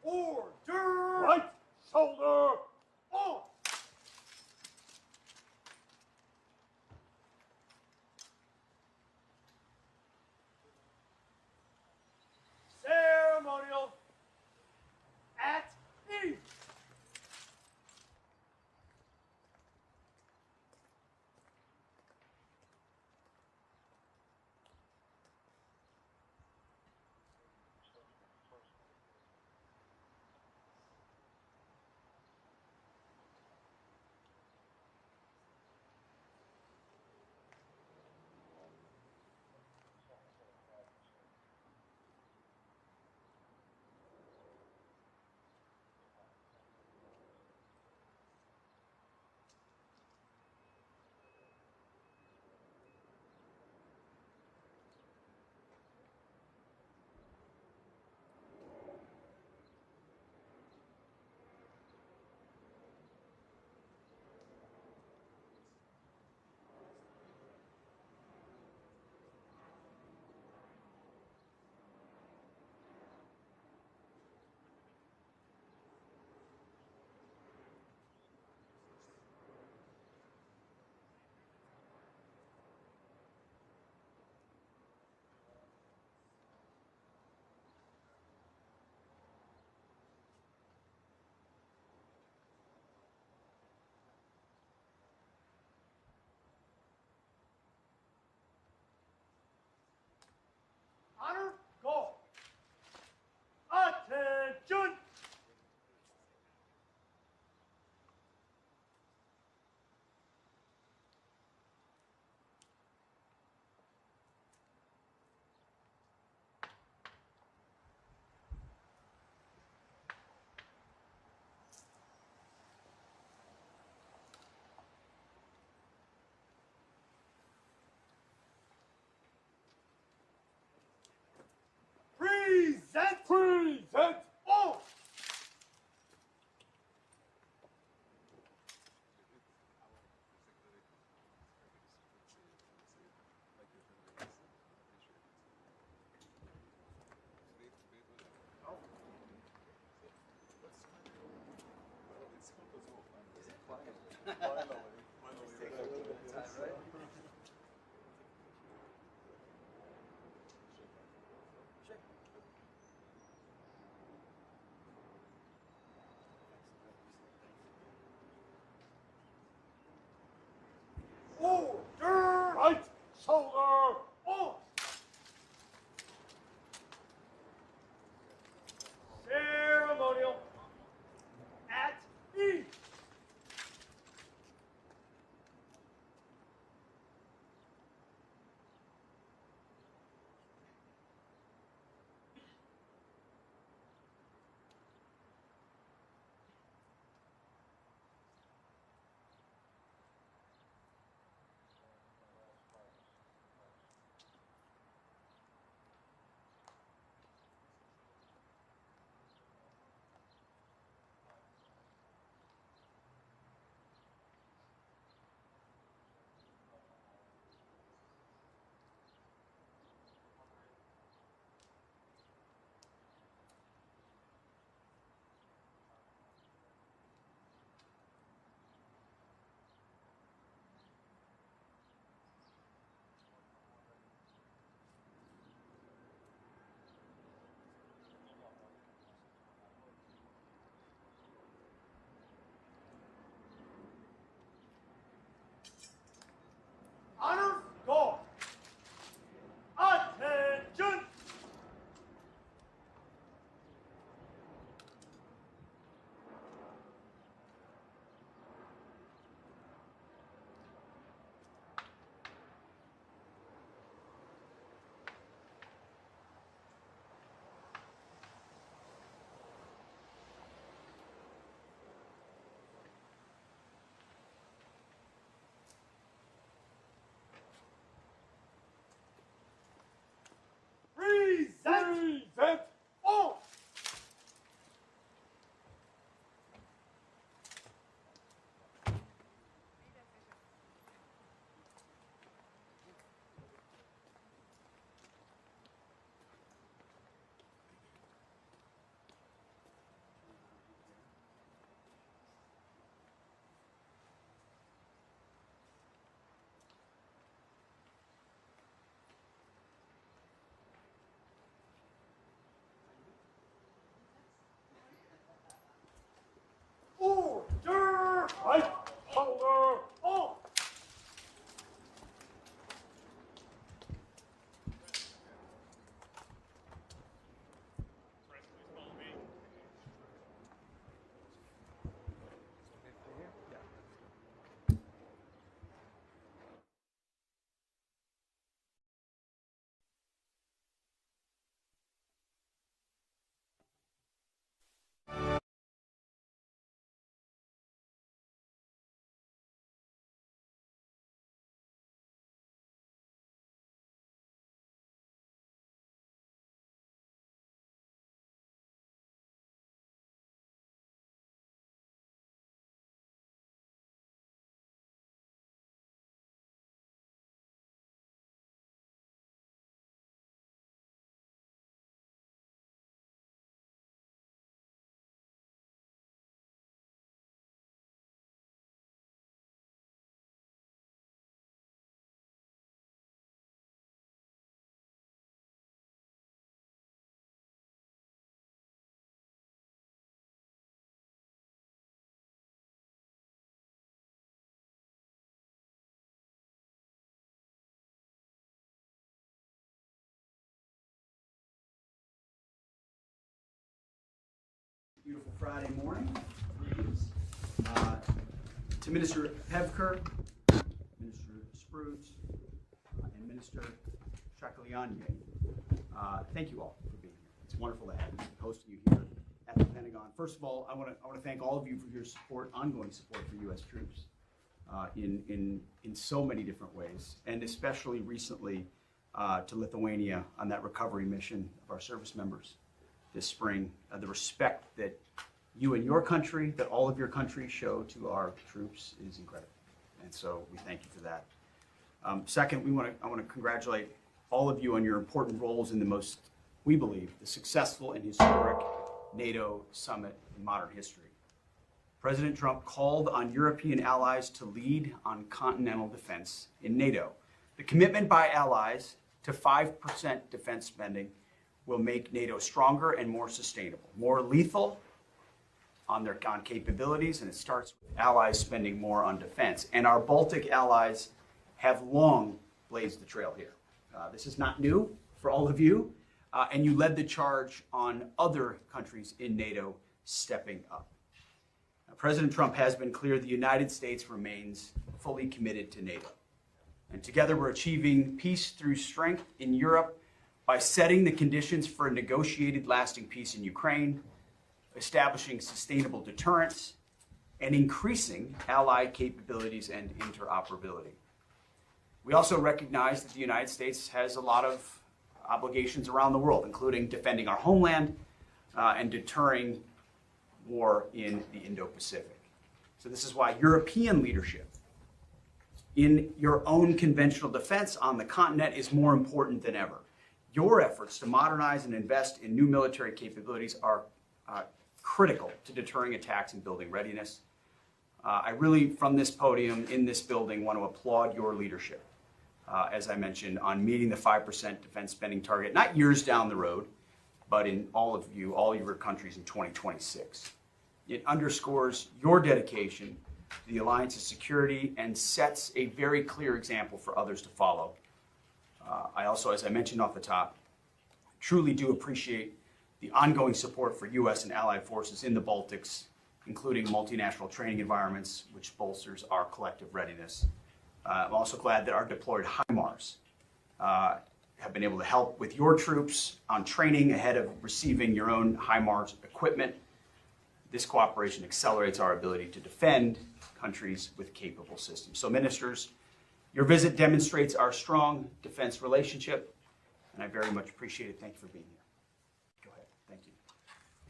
Order! Right shoulder On! Ceremonial at ease. Honor, go. Attention. Present. present On. Order. right shoulder On. Ceremonial at ease. Honor, go. Attention. Present. present On. Beautiful Friday morning. To Minister Pevker, Minister Sprutes, and Minister Shakalianye, thank you all for being here. It's wonderful to have you, hosting you here at the Pentagon. First of all, I want to thank all of you for your support, ongoing support for U.S. troops in so many different ways, and especially recently to Lithuania on that recovery mission of our service members this spring. The respect that you and your country, that all of your countries show to our troops is incredible, and so we thank you for that. Second, I want to congratulate all of you on your important roles in the most, we believe, the successful and historic NATO summit in modern history. President Trump called on European allies to lead on continental defense in NATO. The commitment by allies to 5% defense spending will make NATO stronger and more sustainable, more lethal on capabilities, and it starts with allies spending more on defense. And our Baltic allies have long blazed the trail here. This is not new for all of you, and you led the charge on other countries in NATO stepping up. President Trump has been clear the United States remains fully committed to NATO. And together we're achieving peace through strength in Europe by setting the conditions for a negotiated lasting peace in Ukraine, establishing sustainable deterrence, and increasing allied capabilities and interoperability. We also recognize that the United States has a lot of obligations around the world, including defending our homeland and deterring war in the Indo-Pacific. So this is why European leadership in your own conventional defense on the continent is more important than ever. Your efforts to modernize and invest in new military capabilities are critical to deterring attacks and building readiness. I really, from this podium in this building, want to applaud your leadership, as I mentioned, on meeting the 5% defense spending target, not years down the road, but in all your countries in 2026. It underscores your dedication to the alliance's security and sets a very clear example for others to follow. I also, as I mentioned off the top, truly do appreciate the ongoing support for U.S. and allied forces in the Baltics, including multinational training environments, which bolsters our collective readiness. I'm also glad that our deployed HIMARS have been able to help with your troops on training ahead of receiving your own HIMARS equipment. This cooperation accelerates our ability to defend countries with capable systems. So, ministers, your visit demonstrates our strong defense relationship, and I very much appreciate it. Thank you for being here. Go ahead. Thank you.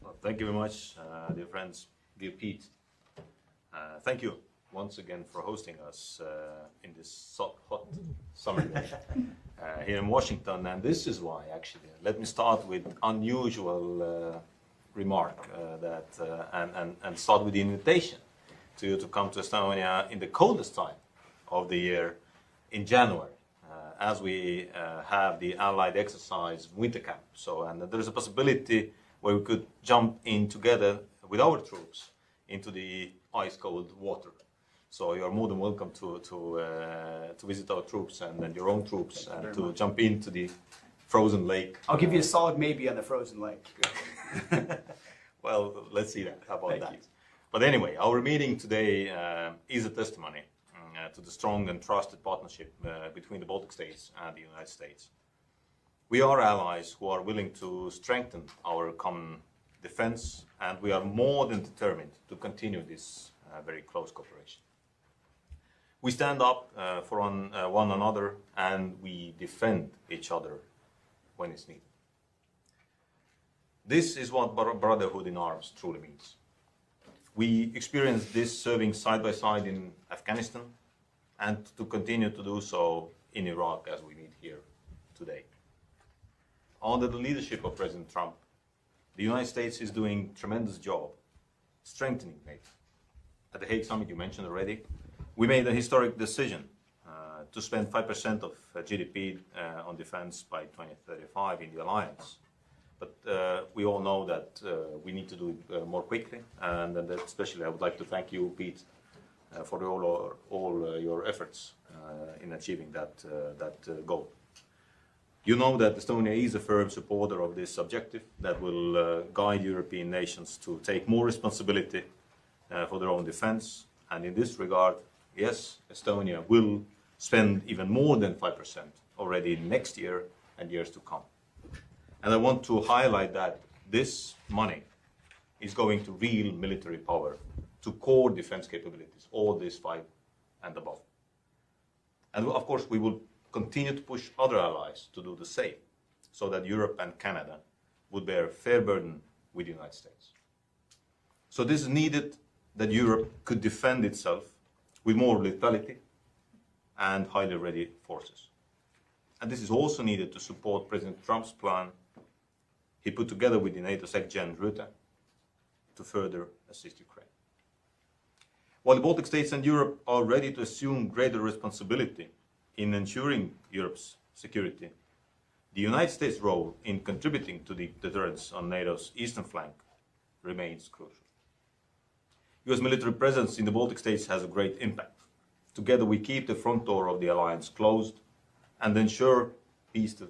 Well, thank you very much, dear friends, dear Pete. Thank you once again for hosting us in this hot summer day here in Washington. And this is why, actually, let me start with unusual remark and start with the invitation to you to come to Estonia in the coldest time of the year in January, as we have the Allied exercise winter camp. So, and there is a possibility where we could jump in together with our troops into the ice cold water. So you are more than welcome to visit our troops and your own troops and to jump into the frozen lake. I'll give you a solid maybe on the frozen lake. Well, let's see that. How about Thank that? you. But anyway, our meeting today is a testimony to the strong and trusted partnership between the Baltic states and the United States. We are allies who are willing to strengthen our common defense, and we are more than determined to continue this very close cooperation. We stand up for one another, and we defend each other when it's needed. This is what brotherhood in arms truly means. We experienced this serving side by side in Afghanistan, and to continue to do so in Iraq as we meet here today. Under the leadership of President Trump, the United States is doing a tremendous job strengthening NATO. At the Hague Summit, you mentioned already, we made a historic decision to spend 5% of GDP on defense by 2035 in the alliance. But we all know that we need to do it more quickly, and especially I would like to thank you, Pete, for all your efforts in achieving that goal. You know that Estonia is a firm supporter of this objective that will guide European nations to take more responsibility for their own defense. And in this regard, yes, Estonia will spend even more than 5% already next year and years to come. And I want to highlight that this money is going to real military power, to core defense capabilities, all these 5 and above. And of course, we will continue to push other allies to do the same, so that Europe and Canada would bear a fair burden with the United States. So this is needed that Europe could defend itself with more lethality and highly ready forces. And this is also needed to support President Trump's plan he put together with the NATO Sec-Gen Rutte to further assist Ukraine. While the Baltic states and Europe are ready to assume greater responsibility in ensuring Europe's security, the United States' role in contributing to the deterrence on NATO's eastern flank remains crucial. US military presence in the Baltic states has a great impact. Together we keep the front door of the alliance closed and ensure peace to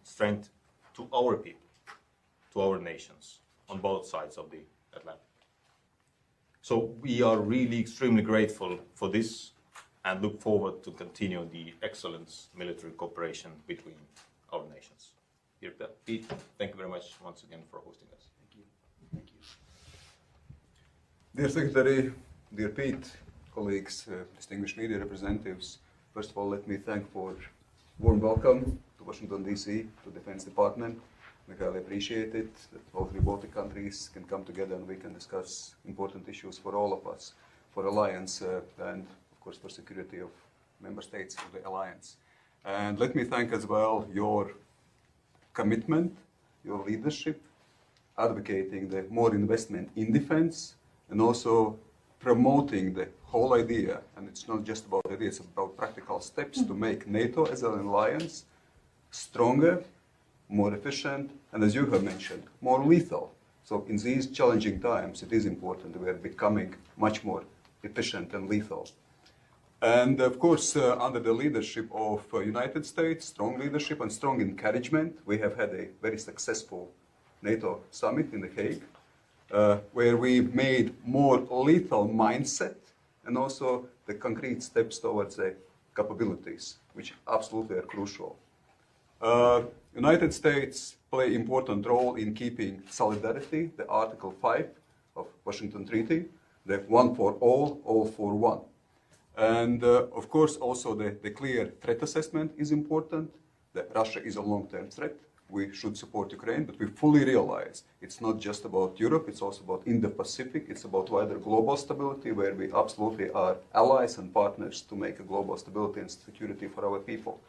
strength to our people, to our nations on both sides of the Atlantic. So we are really extremely grateful for this and look forward to continue the excellent military cooperation between our nations. Pete, thank you very much once again for hosting us. Thank you. Thank you. Dear Secretary, dear Pete, colleagues, distinguished media representatives, first of all, let me thank for warm welcome to Washington, D.C., to Defense Department. We highly appreciate it that all 3 Baltic countries can come together and we can discuss important issues for all of us, for Alliance and, of course, for security of member states of the Alliance. And let me thank as well your commitment, your leadership, advocating the more investment in defense and also promoting the whole idea. And it's not just about ideas, it's about practical steps to make NATO as an alliance stronger, more efficient, and as you have mentioned, more lethal. So in these challenging times, it is important that we are becoming much more efficient and lethal. And of course, under the leadership of United States, strong leadership and strong encouragement, we have had a very successful NATO summit in The Hague, where we made more lethal mindset and also the concrete steps towards the capabilities, which absolutely are crucial. United States play important role in keeping solidarity, the Article 5 of Washington Treaty, the one for all for one. And of course also the clear threat assessment is important, that Russia is a long-term threat. We should support Ukraine, but we fully realize it's not just about Europe, it's also about Indo-Pacific, it's about wider global stability where we absolutely are allies and partners to make a global stability and security for our people.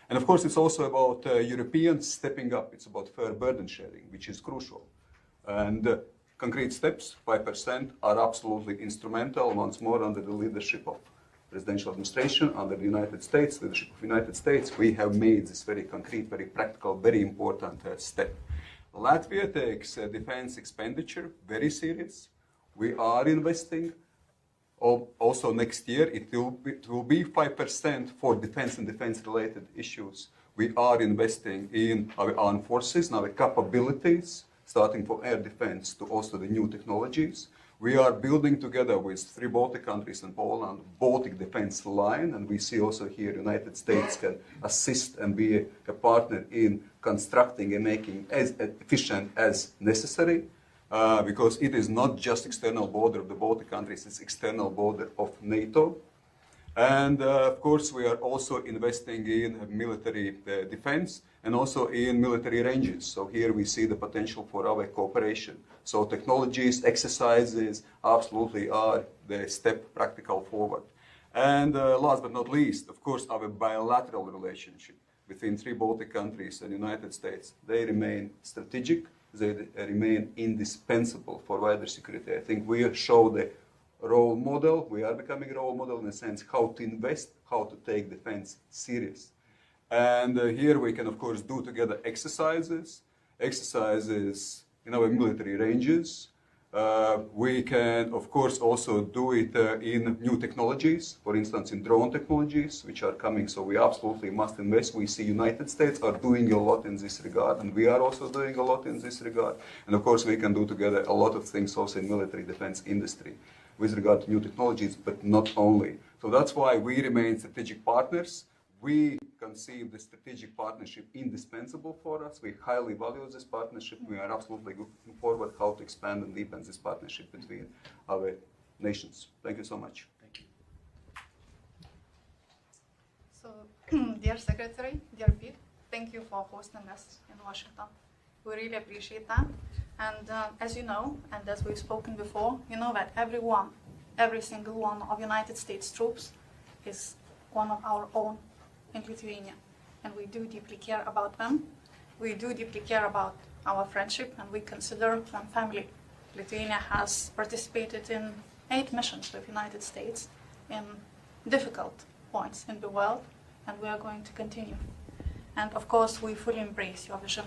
And of course, it's also about Europeans stepping up. It's about fair burden sharing, which is crucial. And concrete steps, 5%, are absolutely instrumental, once more under the leadership of presidential administration, under the United States, leadership of United States. We have made this very concrete, very practical, very important step. Latvia takes defense expenditure very serious. We are investing. Also next year, it will be 5% for defense and defense-related issues. We are investing in our armed forces, in our capabilities, starting from air defense to also the new technologies. We are building together with 3 Baltic countries and Poland, Baltic defense line, and we see also here United States can assist and be a partner in constructing and making as efficient as necessary. Because it is not just external border of the Baltic countries, it's external border of NATO. And of course, we are also investing in military defense and also in military ranges. So here we see the potential for our cooperation. So technologies, exercises absolutely are the step practical forward. And last but not least, of course, our bilateral relationship between 3 Baltic countries and United States, they remain strategic. They remain indispensable for wider security. I think we show the role model. We are becoming a role model in the sense how to invest, how to take defense serious. And here we can, of course, do together exercises in our military ranges, We can, of course, also do it in new technologies, for instance, in drone technologies, which are coming. So we absolutely must invest. We see United States are doing a lot in this regard, and we are also doing a lot in this regard. And of course, we can do together a lot of things also in military defense industry with regard to new technologies, but not only. So that's why we remain strategic partners. We conceive the strategic partnership indispensable for us. We highly value this partnership. We are absolutely looking forward how to expand and deepen this partnership between our nations. Thank you so much. Thank you. So, dear Secretary, dear Pete, thank you for hosting us in Washington. We really appreciate that. And as you know, and as we've spoken before, you know that every single one of United States troops is one of our own in Lithuania, and we do deeply care about them. We do deeply care about our friendship, and we consider them family. Lithuania has participated in 8 missions with the United States in difficult points in the world, and we are going to continue. And of course, we fully embrace your vision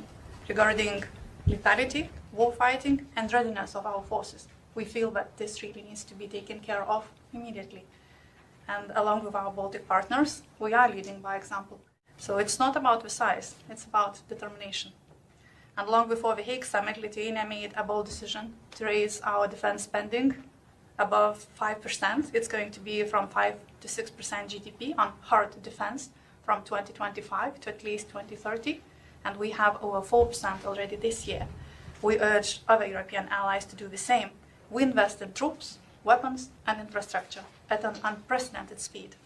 regarding lethality, warfighting, and readiness of our forces. We feel that this really needs to be taken care of immediately. And along with our Baltic partners, we are leading by example. So it's not about the size, it's about determination. And long before the Hague Summit, Lithuania made a bold decision to raise our defense spending above 5%. It's going to be from 5 to 6% GDP on hard defense from 2025 to at least 2030. And we have over 4% already this year. We urge other European allies to do the same. We invest in troops, weapons, and infrastructure at an unprecedented speed.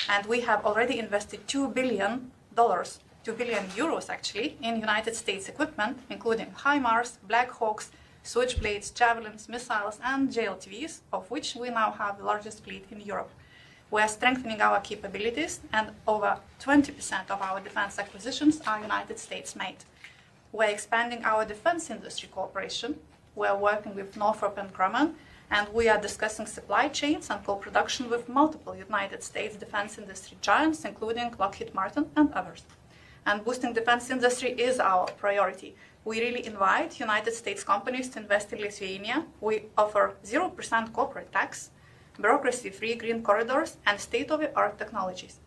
And we have already invested $2 billion, €2 billion actually, in United States equipment, including HIMARS, Black Hawks, Switchblades, Javelins, missiles, and JLTVs, of which we now have the largest fleet in Europe. We are strengthening our capabilities, and over 20% of our defense acquisitions are United States made. We are expanding our defense industry cooperation. We are working with Northrop and Grumman, and we are discussing supply chains and co-production with multiple United States defense industry giants, including Lockheed Martin and others. And boosting defense industry is our priority. We really invite United States companies to invest in Lithuania. We offer 0% corporate tax, bureaucracy-free green corridors, and state-of-the-art technologies.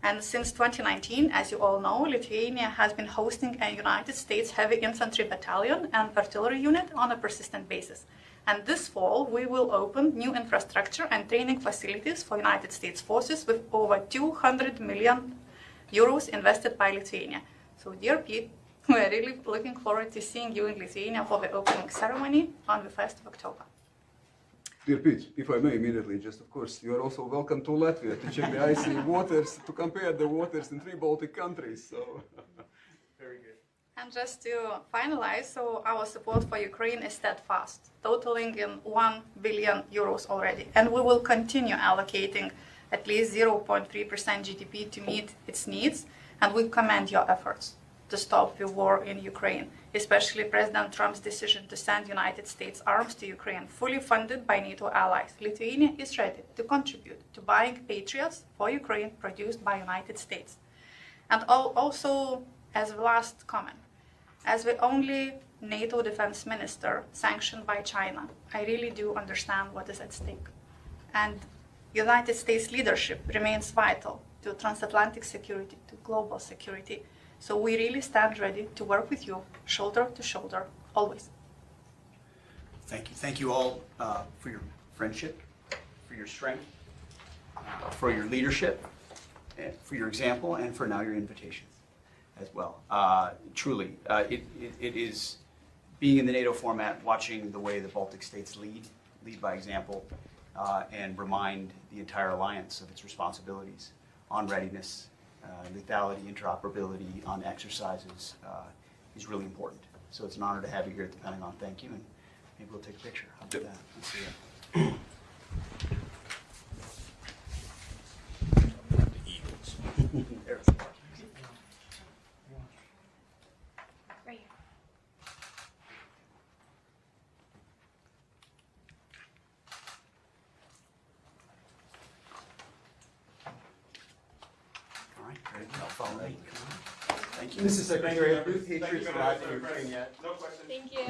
And since 2019, as you all know, Lithuania has been hosting a United States heavy infantry battalion and artillery unit on a persistent basis. And this fall, we will open new infrastructure and training facilities for United States forces with over 200 million euros invested by Lithuania. So, dear Pete, we are really looking forward to seeing you in Lithuania for the opening ceremony on the 1st of October. Dear Pete, if I may immediately, just of course, you are also welcome to Latvia to check the icy waters, to compare the waters in 3 Baltic countries. So, very good. And just to finalize, so our support for Ukraine is steadfast, totaling in 1 billion euros already. And we will continue allocating at least 0.3% GDP to meet its needs. And we commend your efforts to stop the war in Ukraine, especially President Trump's decision to send United States arms to Ukraine, fully funded by NATO allies. Lithuania is ready to contribute to buying Patriots for Ukraine produced by United States. And also, as the last comment, as the only NATO defense minister sanctioned by China, I really do understand what is at stake. And United States leadership remains vital to transatlantic security, to global security. So we really stand ready to work with you, shoulder to shoulder, always. Thank you. Thank you all for your friendship, for your strength, for your leadership, and for your example, and for now your invitation as well. Truly, it is being in the NATO format, watching the way the Baltic states lead by example, and remind the entire alliance of its responsibilities on readiness, lethality, interoperability, on exercises is really important. So it's an honor to have you here at the Pentagon. Thank you, and maybe we'll take a picture. How about that? Let's see it. There's the Right here. All right, very good. I'll follow that. Thank you. Mrs. Secretary, have the Patriots arrived in Ukraine yet? No questions. Thank you.